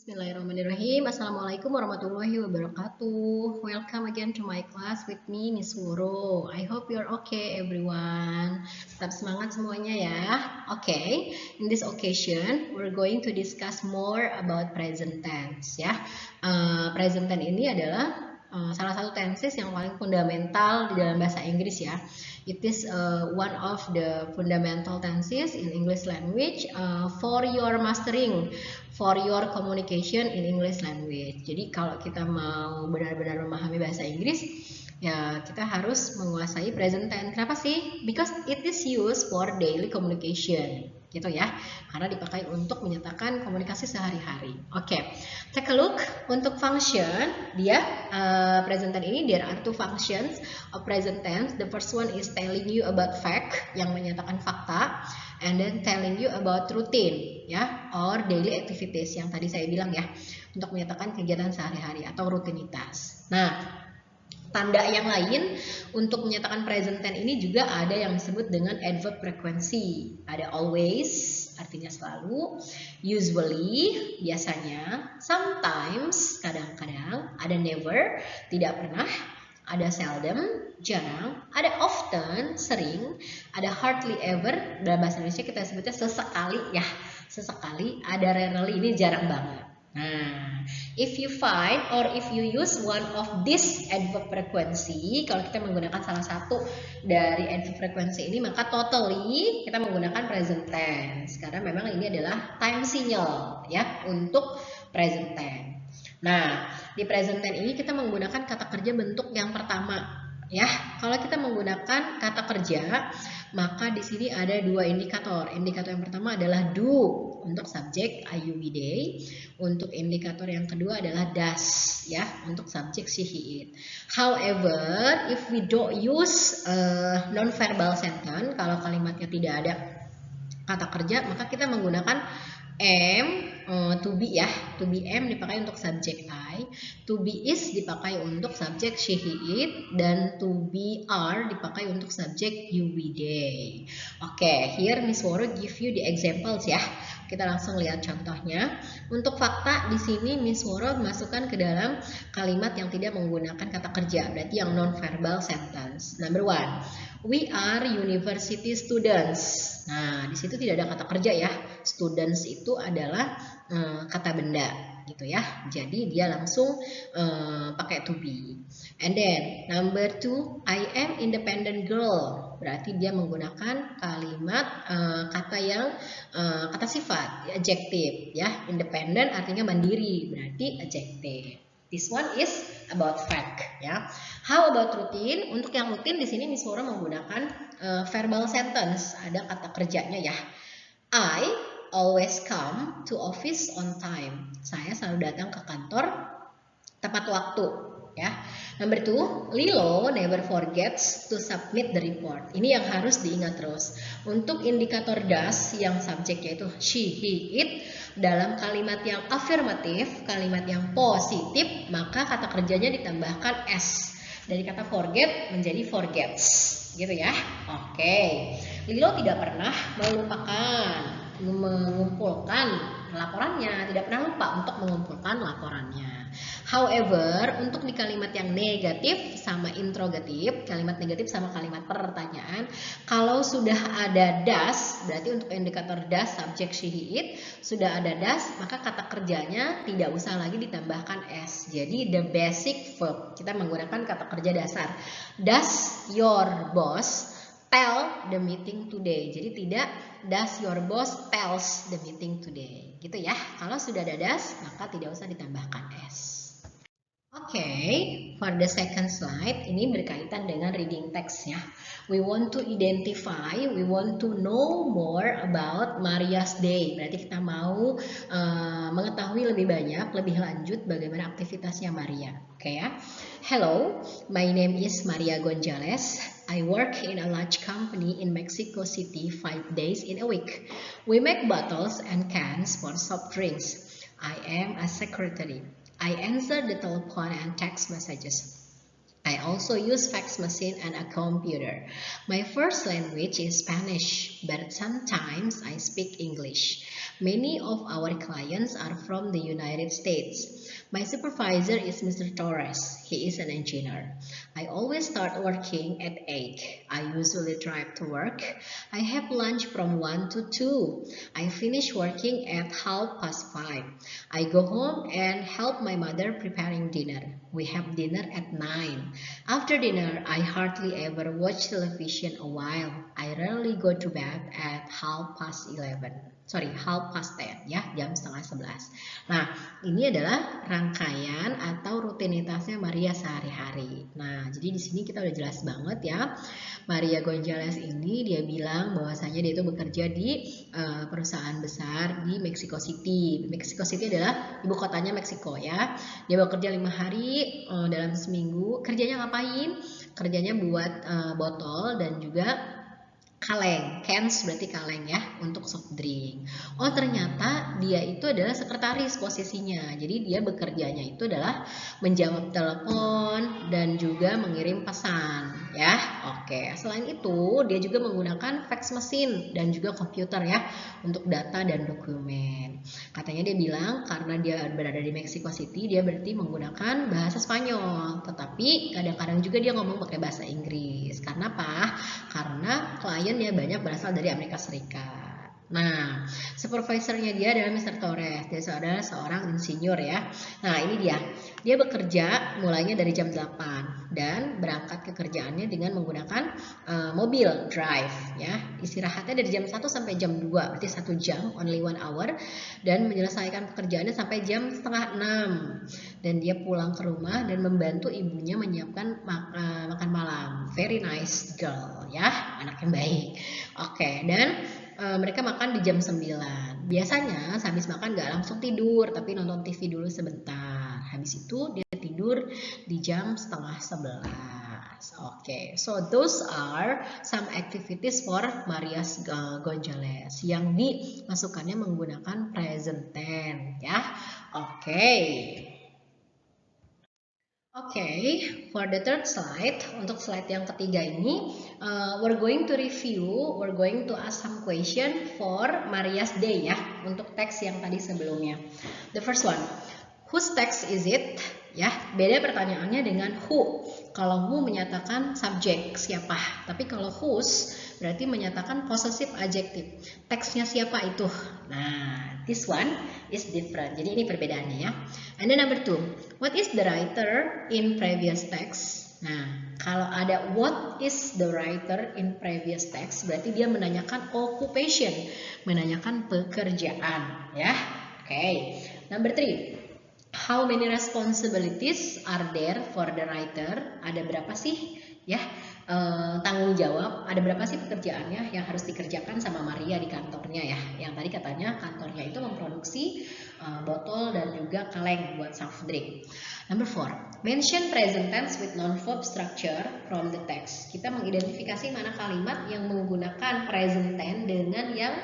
Bismillahirrahmanirrahim. Assalamualaikum warahmatullahi wabarakatuh. Welcome again to my class with me, Miss Wuro. I hope you're okay, everyone. Tetap semangat semuanya ya. Okay, in this occasion, we're going to discuss more about present tense ya. Present tense ini adalah salah satu tenses yang paling fundamental di dalam bahasa Inggris ya. It is one of the fundamental tenses in English language for your mastering, for your communication in English language. Jadi kalau kita mau benar-benar memahami bahasa Inggris, ya kita harus menguasai present tense. Kenapa sih? Because it is used for daily communication, gitu ya. Karena dipakai untuk menyatakan komunikasi sehari-hari. Oke, take a look untuk function dia present tense ini. There are two functions of present tense. The first one is telling you about fact, yang menyatakan fakta, and then telling you about routine ya, or daily activities yang tadi saya bilang ya, untuk menyatakan kegiatan sehari-hari atau rutinitas. Nah, tanda yang lain untuk menyatakan present tense ini juga ada yang disebut dengan adverb frekuensi. Ada always, artinya selalu, usually, biasanya, sometimes, kadang-kadang, ada never, tidak pernah, ada seldom, jarang, ada often, sering, ada hardly ever, dalam bahasa Indonesia kita sebutnya sesekali ya, sesekali, ada rarely, ini jarang banget. Nah, if you find or if you use one of this adverb frequency, kalau kita menggunakan salah satu dari adverb frequency ini, maka totally kita menggunakan present tense karena memang ini adalah time signal ya untuk present tense. Nah, di present tense ini kita menggunakan kata kerja bentuk yang pertama ya. Kalau kita menggunakan kata kerja, maka di sini ada dua indikator. Indikator yang pertama adalah do untuk subjek I, you, we, they. Untuk indikator yang kedua adalah does ya untuk subjek she, he, it. However, if we don't use non-verbal sentence, kalau kalimatnya tidak ada kata kerja, maka kita menggunakan am, to be ya, to be am dipakai untuk subjek I, to be is dipakai untuk subjek she, he, it, dan to be are dipakai untuk subjek you, we, they. Oke, here Miss Woro give you the examples ya. Kita langsung lihat contohnya. Untuk fakta di sini Miss Woro masukkan ke dalam kalimat yang tidak menggunakan kata kerja, berarti yang non-verbal sentence. Number one, we are university students. Nah, di situ tidak ada kata kerja ya. Students itu adalah kata benda gitu ya. Jadi dia langsung pakai to be. And then number two, I am independent girl. Berarti dia menggunakan kalimat kata yang kata sifat, adjective ya. Independent artinya mandiri, berarti adjective. This one is about fact ya. How about routine? Untuk yang rutin di sini Miss Woro menggunakan verbal sentence, ada kata kerjanya ya. I always come to office on time. Saya selalu datang ke kantor tepat waktu ya. Number two, Lilo never forgets to submit the report. Ini yang harus diingat terus. Untuk indikator does yang subjeknya itu she, he, it, dalam kalimat yang afirmatif, kalimat yang positif, maka kata kerjanya ditambahkan s. Dari kata forget menjadi forgets, gitu ya. Oke. Lilo tidak pernah mengumpulkan laporannya, tidak pernah lupa untuk mengumpulkan laporannya. However, untuk di kalimat yang negatif sama interrogatif, kalimat negatif sama kalimat pertanyaan, kalau sudah ada does, berarti untuk indikator does, subjek she, he, it, sudah ada does, maka kata kerjanya tidak usah lagi ditambahkan s. Jadi the basic verb, kita menggunakan kata kerja dasar. Does your boss tell the meeting today? Jadi tidak does your boss tells the meeting today, gitu ya. Kalau sudah ada does, maka tidak usah ditambahkan s. Oke, for the second slide, ini berkaitan dengan reading text ya. We want to identify, we want to know more about Maria's day. Berarti kita mau mengetahui lebih banyak, lebih lanjut bagaimana aktivitasnya Maria. Oke ya. Hello, my name is Maria Gonzalez. I work in a large company in Mexico City 5 days in a week. We make bottles and cans for soft drinks. I am a secretary. I answer the telephone and text messages. I also use fax machine and a computer. My first language is Spanish, but sometimes I speak English. Many of our clients are from the United States. My supervisor is Mr. Torres. He is an engineer. I always start working at 8. I usually drive to work. I have lunch from 1 to 2. I finish working at 5:30. I go home and help my mother preparing dinner. We have dinner at 9. After dinner, I hardly ever watch television a while. I rarely go to bed at 10:30 ya, jam setengah 11. Nah, ini adalah rangkaian atau rutinitasnya Maria sehari-hari. Nah, jadi di sini kita udah jelas banget ya. Maria Gonzalez ini dia bilang bahwasanya dia itu bekerja di perusahaan besar di Mexico City. Mexico City adalah ibu kotanya Meksiko ya. Dia bekerja 5 hari dalam seminggu. Kerjanya ngapain? Kerjanya buat botol dan juga kaleng, cans berarti kaleng ya, untuk soft drink. Oh ternyata dia itu adalah sekretaris posisinya. Jadi dia bekerjanya itu adalah menjawab telepon dan juga mengirim pesan ya. Oke, selain itu dia juga menggunakan fax machine dan juga komputer ya untuk data dan dokumen. Katanya dia bilang karena dia berada di Mexico City dia berarti menggunakan bahasa Spanyol, tetapi kadang-kadang juga dia ngomong pakai bahasa Inggris. Karena apa? Karena kliennya banyak berasal dari Amerika Serikat. Nah, supervisornya dia adalah Mr. Torres. Dia adalah seorang insinyur ya. Nah, ini dia. Dia bekerja mulainya dari jam 8 dan berangkat ke kerjaannya dengan menggunakan mobil drive ya. Istirahatnya dari jam 1 sampai jam 2, berarti 1 jam, only 1 hour, dan menyelesaikan pekerjaannya sampai jam setengah 6. Dan dia pulang ke rumah dan membantu ibunya menyiapkan makan malam. Very nice girl ya, anak yang baik. Oke, dan mereka makan di jam 9. Biasanya habis makan gak langsung tidur, tapi nonton TV dulu sebentar. Habis itu dia tidur di jam setengah 11. Oke, so those are some activities for Maria Gonzalez yang dimasukkannya menggunakan present tense ya. Oke. Oke, for the third slide, untuk slide yang ketiga ini, we're going to ask some question for Maria's Day ya, untuk teks yang tadi sebelumnya. The first one, whose text is it? Ya, beda pertanyaannya dengan who. Kalau who menyatakan subjek, siapa. Tapi kalau whose berarti menyatakan possessive adjective. Teksnya siapa itu? Nah, this one is different. Jadi ini perbedaannya ya. And then number 2, what is the writer in previous text? Nah, kalau ada what is the writer in previous text, berarti dia menanyakan occupation, menanyakan pekerjaan ya. Oke. Number 3, how many responsibilities are there for the writer? Ada berapa sih ya tanggung jawab, ada berapa sih pekerjaannya yang harus dikerjakan sama Maria di kantornya ya. Yang tadi katanya kantornya itu memproduksi botol dan juga kaleng buat soft drink. Number 4, mention present tense with non-verb structure from the text. Kita mengidentifikasi mana kalimat yang menggunakan present tense dengan yang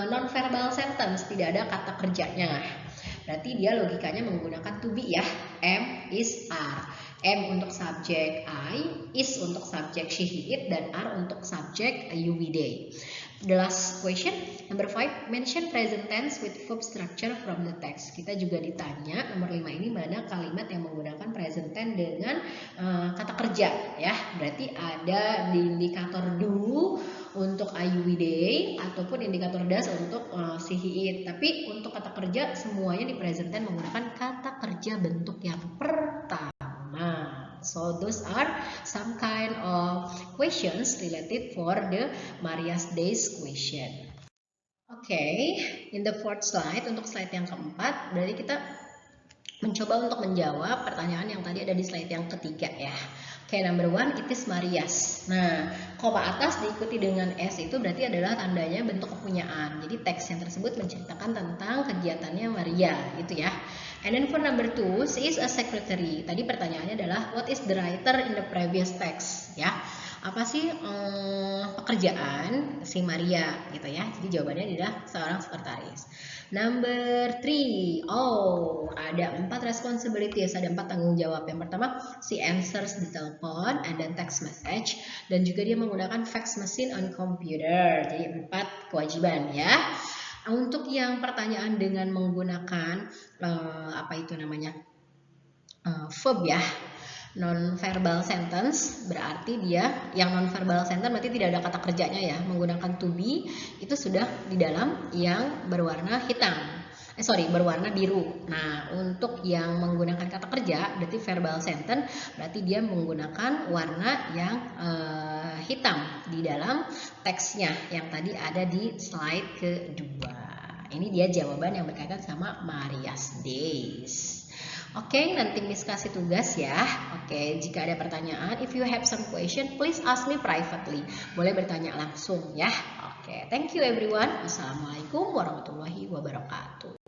non-verbal sentence, tidak ada kata kerjanya. Berarti dia logikanya menggunakan to be ya, am, is, are. M untuk subjek I, is untuk subjek she, he, it, dan are untuk subjek you, we, they. The last question, number 5, mention present tense with verb structure from the text. Kita juga ditanya, nomor 5 ini mana kalimat yang menggunakan present tense dengan kata kerja ya. Berarti ada di indikator do untuk I, you, we, they, ataupun indikator does untuk she, he, it. Tapi untuk kata kerja semuanya di present tense menggunakan kata kerja bentuk yang pertama. So those are some kind of questions related for the Maria's Days question. Okay, in the fourth slide, untuk slide yang keempat, berarti kita mencoba untuk menjawab pertanyaan yang tadi ada di slide yang ketiga ya. Okay, number 1, it is Maria's. Nah, koma atas diikuti dengan S itu berarti adalah tandanya bentuk kepunyaan. Jadi teks yang tersebut menceritakan tentang kegiatannya Maria gitu ya. And then for number 2, she is a secretary. Tadi pertanyaannya adalah what is the writer in the previous text ya. Apa sih pekerjaan si Maria gitu ya. Jadi jawabannya adalah seorang sekretaris. Number 3, oh ada 4 responsibilities, ada 4 tanggung jawab. Yang pertama, she answers the telepon and then text message, dan juga dia menggunakan fax machine on computer. Jadi 4 kewajiban ya. Untuk yang pertanyaan dengan menggunakan verb ya, non-verbal sentence, berarti dia yang non-verbal sentence berarti tidak ada kata kerjanya ya, menggunakan to be itu sudah di dalam yang berwarna hitam, berwarna biru. Nah, untuk yang menggunakan kata kerja berarti verbal sentence, berarti dia menggunakan warna yang hitam di dalam teksnya yang tadi ada di slide kedua. Ini dia jawaban yang berkaitan sama Maria's Days. Oke, nanti Miss kasih tugas ya. Oke, jika ada pertanyaan, if you have some question, please ask me privately. Boleh bertanya langsung ya. Oke, thank you everyone. Wassalamualaikum warahmatullahi wabarakatuh.